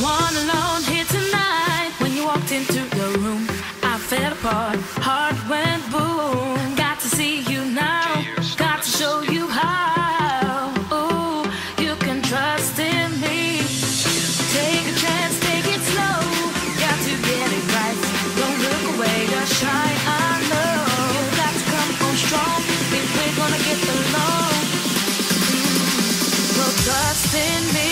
One alone here tonight. When you walked into the room, I fell apart. Heart went boom. Got to see you now. Got to show you how. Ooh, you can trust in me. Take a chance, take it slow. Got to get it right. Don't look away, just shine. I know you got to come on strong. If we're gonna get along, so trust in me.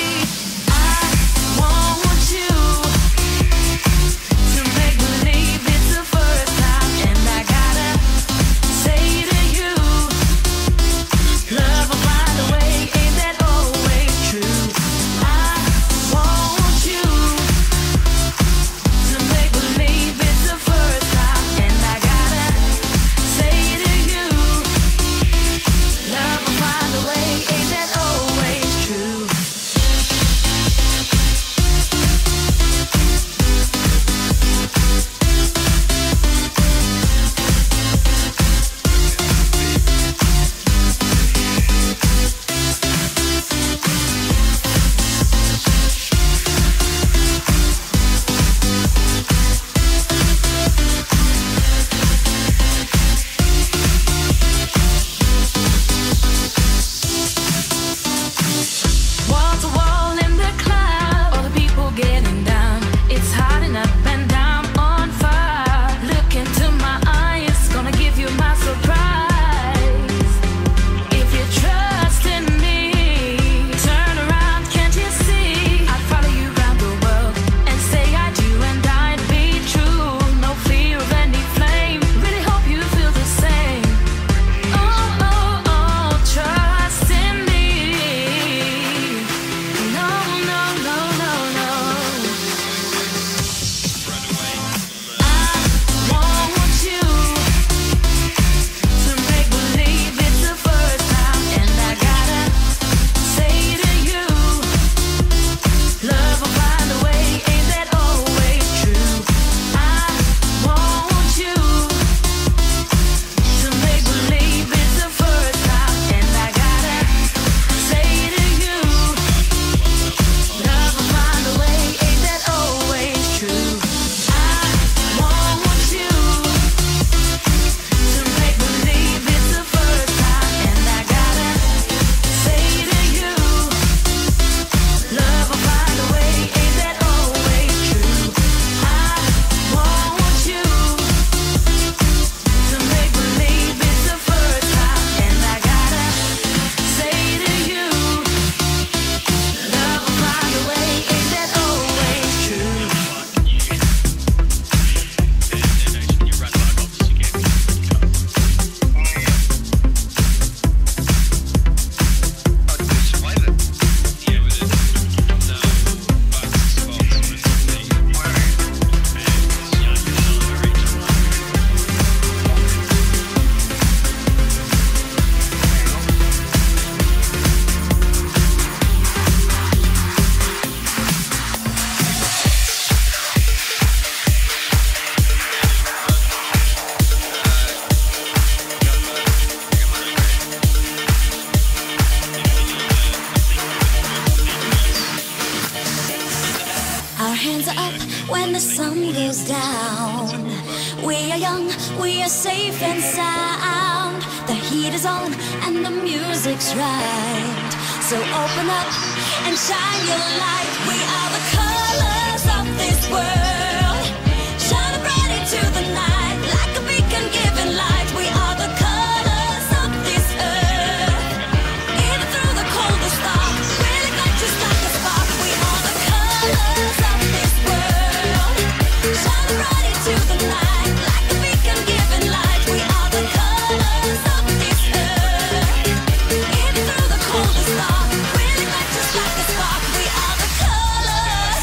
Really like just like a spark. We are the colors.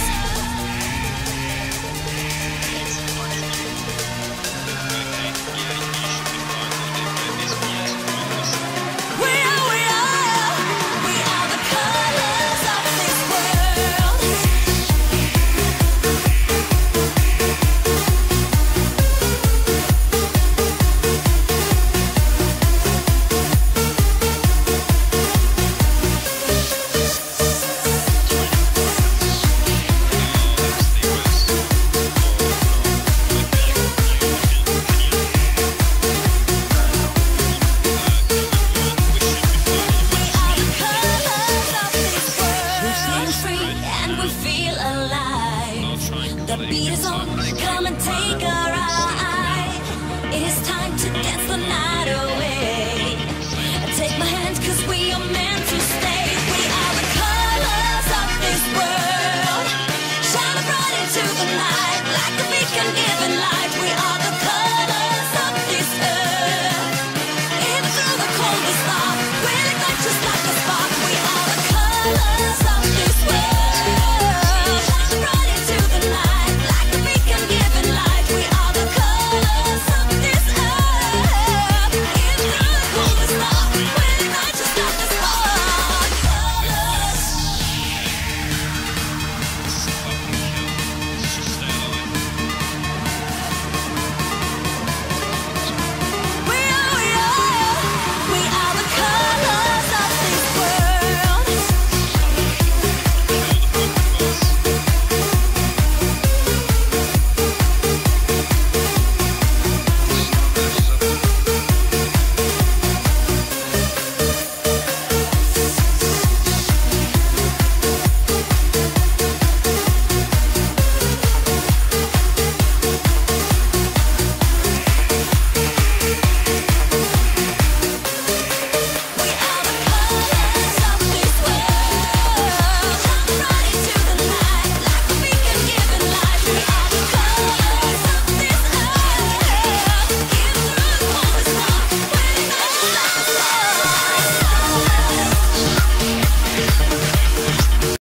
we feel alive. The beat is on, come and take a ride. It is time to dance the night.